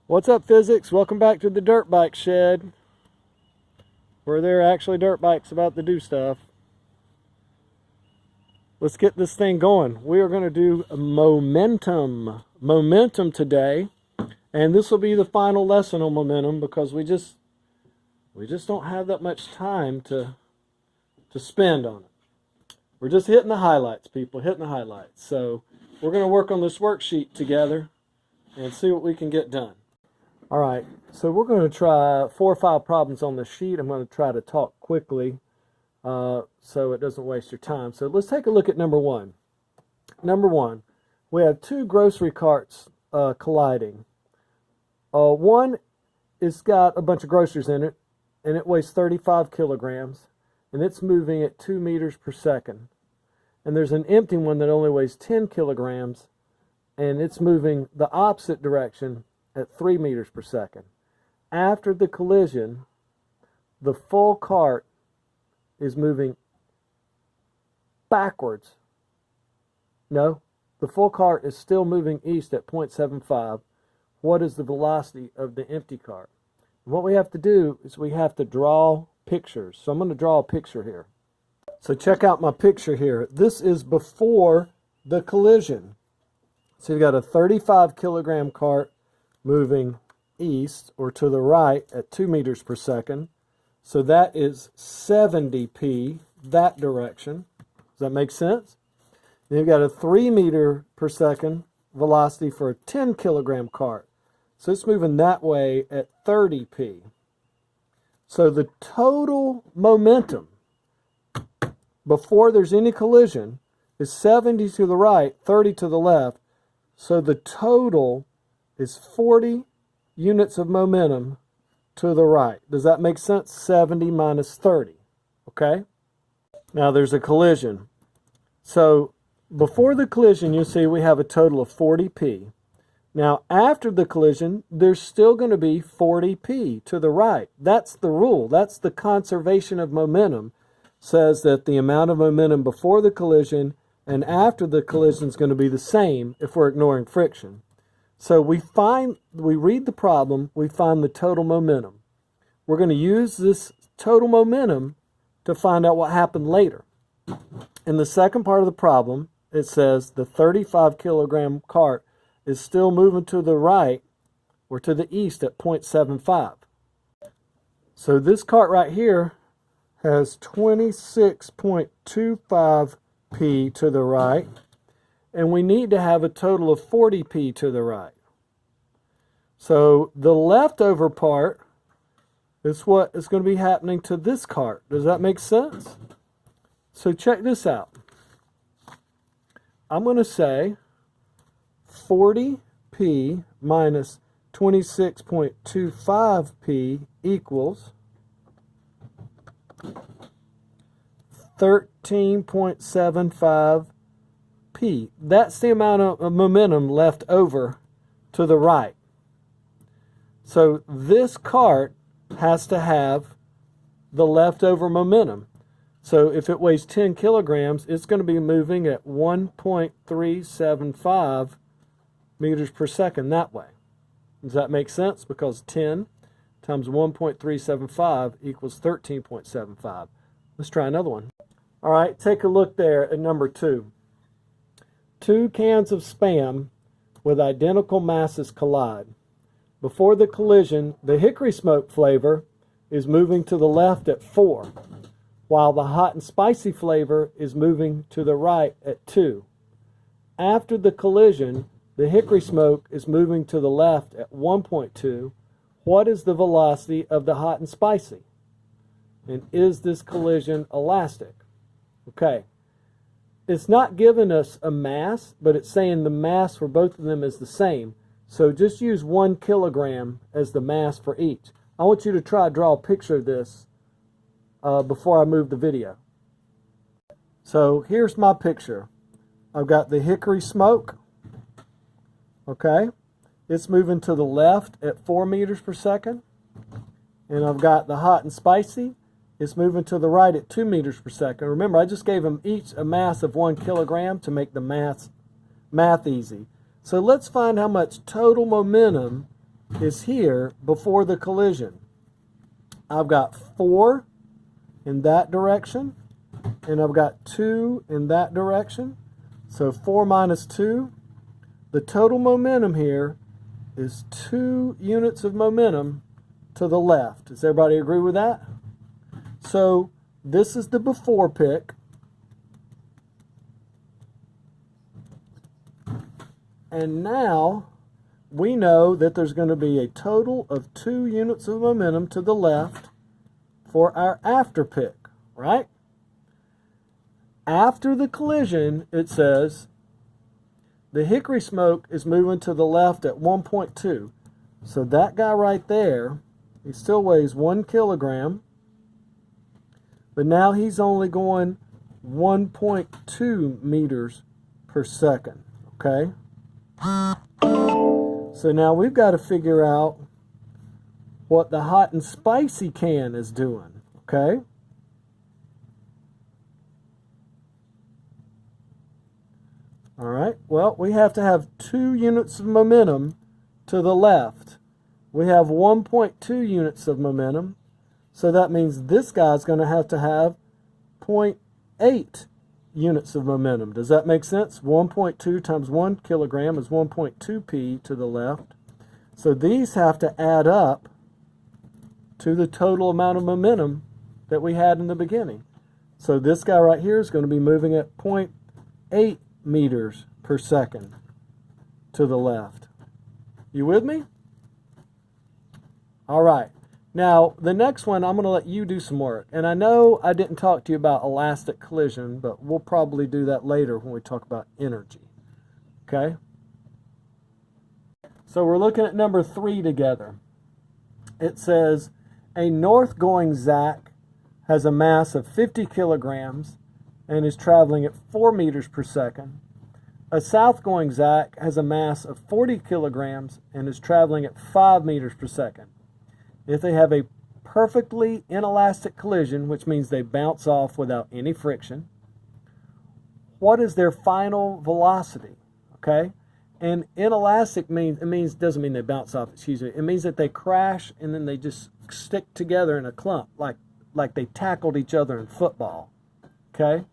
What's up, physics? Welcome back to the dirt bike shed, where there are actually dirt bikes about to do stuff. Let's get this thing going. We are going to do a momentum today, and this will be the final lesson on momentum because we just don't have that much time to spend on it. We're just hitting the highlights, people, hitting the highlights. So we're going to work on this worksheet together and see what we can get done. All right, so we're going to try 4 or 5 problems on the sheet. I'm going to try to talk quickly so it doesn't waste your time. So let's take a look at number 1. Number 1, we have 2 grocery carts colliding. One has got a bunch of groceries in it, and it weighs 35 kilograms, and it's moving at 2 meters per second. And there's an empty one that only weighs 10 kilograms, and it's moving the opposite direction at 3 meters per second. After the collision, the full cart is moving backwards. No, the full cart is still moving east at 0.75. What is the velocity of the empty cart? And what we have to do is we have to draw pictures. So I'm going to draw a picture here. So check out my picture here. This is before the collision. So you've got a 35 kilogram cart moving east or to the right at 2 meters per second. So that is 70p that direction. Does that make sense? Then you've got a 3 meter per second velocity for a 10 kilogram cart. So it's moving that way at 30p. So the total momentum before there's any collision is 70 to the right, 30 to the left. So the total is 40 units of momentum to the right. Does that make sense? 70 minus 30. Okay? Now there's a collision. So before the collision, you'll see we have a total of 40p. Now after the collision, there's still going to be 40p to the right. That's the rule. That's the conservation of momentum. Says that the amount of momentum before the collision and after the collision is going to be the same if we're ignoring friction. So we read the problem, we find the total momentum. We're going to use this total momentum to find out what happened later. In the second part of the problem, it says the 35 kilogram cart is still moving to the right or to the east at 0.75. So this cart right here has 26.25p to the right, and we need to have a total of 40p to the right. So the leftover part is what is going to be happening to this cart. Does that make sense? So check this out. I'm going to say 40p minus 26.25p equals 13.75p. That's the amount of momentum left over to the right. So this cart has to have the leftover momentum. So if it weighs 10 kilograms, it's going to be moving at 1.375 meters per second that way. Does that make sense? Because 10 times 1.375 equals 13.75. Let's try another one. All right, take a look there at number 2. 2 cans of Spam with identical masses collide. Before the collision, the hickory smoke flavor is moving to the left at 4, while the hot and spicy flavor is moving to the right at 2. After the collision, the hickory smoke is moving to the left at 1.2. What is the velocity of the hot and spicy? And is this collision elastic? Okay. It's not giving us a mass, but it's saying the mass for both of them is the same. So just use 1 kilogram as the mass for each. I want you to try to draw a picture of this before I move the video. So here's my picture. I've got the hickory smoke. Okay. It's moving to the left at 4 meters per second. And I've got the hot and spicy. It's moving to the right at 2 meters per second. Remember, I just gave them each a mass of 1 kilogram to make the math easy. So let's find how much total momentum is here before the collision. I've got 4 in that direction, and I've got 2 in that direction. So 4 minus 2, the total momentum here is 2 units of momentum to the left. Does everybody agree with that? So this is the before pick. And now we know that there's going to be a total of 2 units of momentum to the left for our after pick, right? After the collision, it says the hickory smoke is moving to the left at 1.2. So that guy right there, he still weighs 1 kilogram, but now he's only going 1.2 meters per second, okay? So now we've got to figure out what the hot and spicy can is doing, okay? All right, well, we have to have 2 units of momentum to the left. We have 1.2 units of momentum, so that means this guy's going to have 0.8 units of momentum. Does that make sense? 1.2 times 1 kilogram is 1.2 p to the left. So these have to add up to the total amount of momentum that we had in the beginning. So this guy right here is going to be moving at 0.8 meters per second to the left. You with me? All right. Now, the next one, I'm going to let you do some work. And I know I didn't talk to you about elastic collision, but we'll probably do that later when we talk about energy. Okay? So we're looking at number 3 together. It says, a north-going Zach has a mass of 50 kilograms and is traveling at 4 meters per second. A south-going Zach has a mass of 40 kilograms and is traveling at 5 meters per second. If they have a perfectly inelastic collision, which means they bounce off without any friction, what is their final velocity? Okay? And inelastic doesn't mean they bounce off, excuse me. It means that they crash and then they just stick together in a clump, like they tackled each other in football. Okay?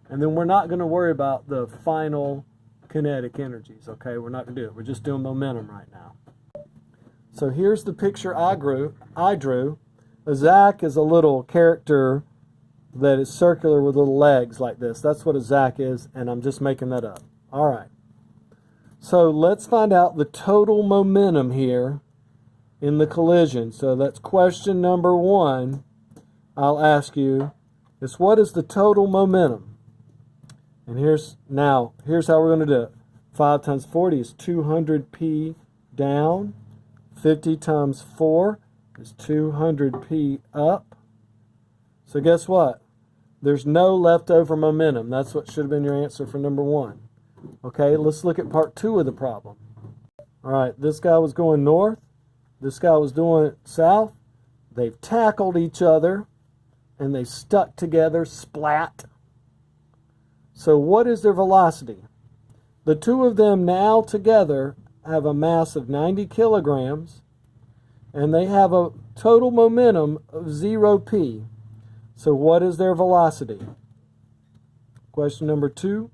And then we're not going to worry about the final kinetic energies. Okay? We're not going to do it. We're just doing momentum right now. So here's the picture I drew. A Zach is a little character that is circular with little legs like this. That's what a Zach is, and I'm just making that up. All right. So let's find out the total momentum here in the collision. So that's question number 1. I'll ask you is what is the total momentum? And here's how we're going to do it. 5 times 40 is 200 p down. 50 times 4 is 200 p up. So guess what? There's no leftover momentum. That's what should have been your answer for number 1. Okay, let's look at part 2 of the problem. All right, this guy was going north. This guy was doing south. They've tackled each other, and they stuck together, splat. So what is their velocity? The two of them now together have a mass of 90 kilograms, and they have a total momentum of 0 p. So what is their velocity? Question number 2.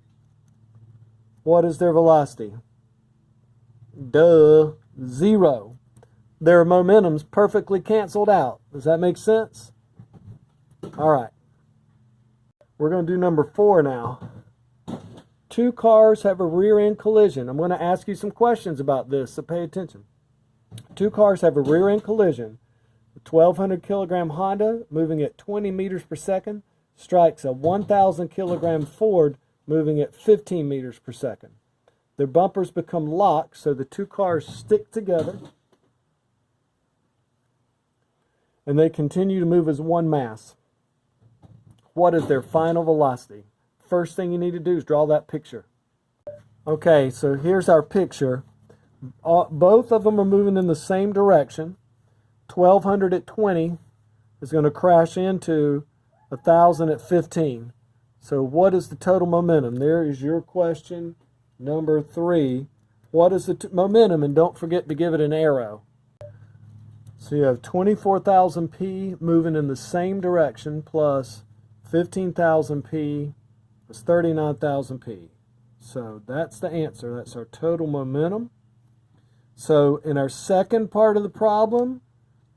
What is their velocity? Duh, 0. Their momentum's perfectly canceled out. Does that make sense? All right. We're going to do number 4 now. 2 cars have a rear-end collision. I'm going to ask you some questions about this, so pay attention. 2 cars have a rear-end collision. A 1,200 kilogram Honda moving at 20 meters per second strikes a 1,000 kilogram Ford moving at 15 meters per second. Their bumpers become locked, so the 2 cars stick together, and they continue to move as one mass. What is their final velocity? First thing you need to do is draw that picture. Okay, so here's our picture. Both of them are moving in the same direction. 1,200 at 20 is going to crash into 1,000 at 15. So what is the total momentum? There is your question number 3. What is the momentum? And don't forget to give it an arrow. So you have 24,000 p moving in the same direction plus 15,000 p is 39,000 p. So that's the answer. That's our total momentum. So in our second part of the problem,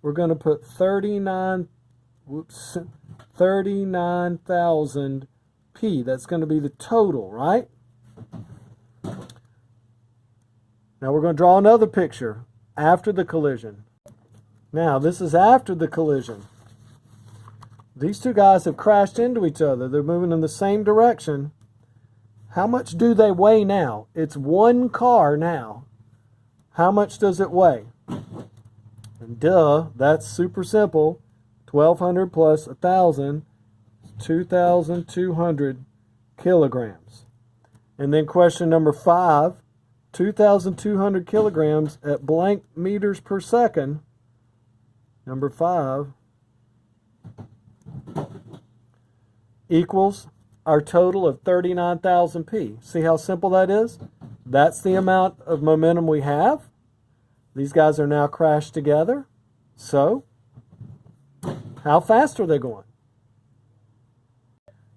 we're going to put 39,000 p. That's going to be the total, right? Now we're going to draw another picture after the collision. Now this is after the collision. These two guys have crashed into each other. They're moving in the same direction. How much do they weigh now? It's one car now. How much does it weigh? And duh, that's super simple. 1,200 plus 1,000 is 2,200 kilograms. And then question number 5, 2,200 kilograms at blank meters per second. Number 5 equals our total of 39,000 p. See how simple that is? That's the amount of momentum we have. These guys are now crashed together. So, how fast are they going?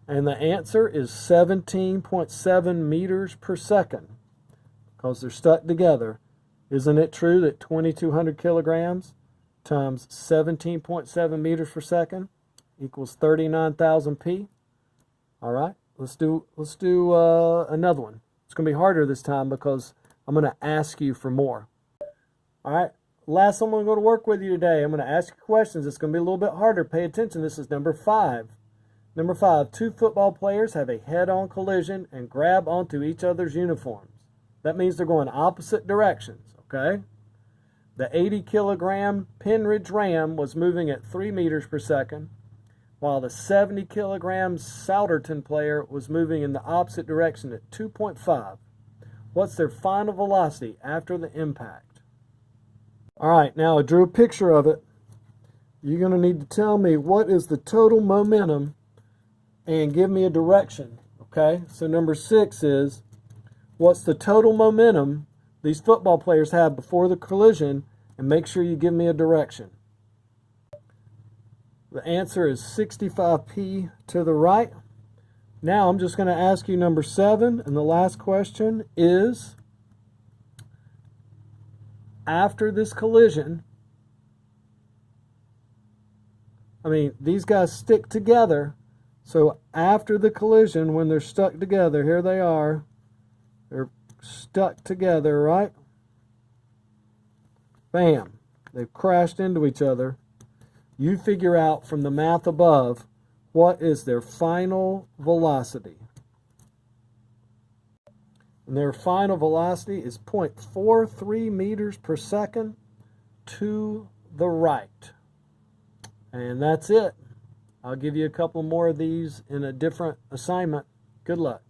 And the answer is 17.7 meters per second because they're stuck together. Isn't it true that 2,200 kilograms times 17.7 meters per second equals 39,000 p? All right, let's do another one. It's going to be harder this time because I'm going to ask you for more. All right, last one I'm going to work with you today. I'm going to ask you questions. It's going to be a little bit harder. Pay attention. This is number 5. Number 5, 2 football players have a head-on collision and grab onto each other's uniforms. That means they're going opposite directions, okay? The 80-kilogram Penridge Ram was moving at 3 meters per second, while the 70-kilogram Souderton player was moving in the opposite direction at 2.5. What's their final velocity after the impact? All right, now I drew a picture of it. You're going to need to tell me what is the total momentum and give me a direction, okay? So number 6 is, what's the total momentum these football players have before the collision, and make sure you give me a direction. The answer is 65p to the right. Now I'm just going to ask you number 7, and the last question is, after this collision, these guys stick together, so after the collision, when they're stuck together, here they are, they're stuck together, right? Bam, they've crashed into each other. You figure out from the math above, what is their final velocity? And their final velocity is 0.43 meters per second to the right. And that's it. I'll give you a couple more of these in a different assignment. Good luck.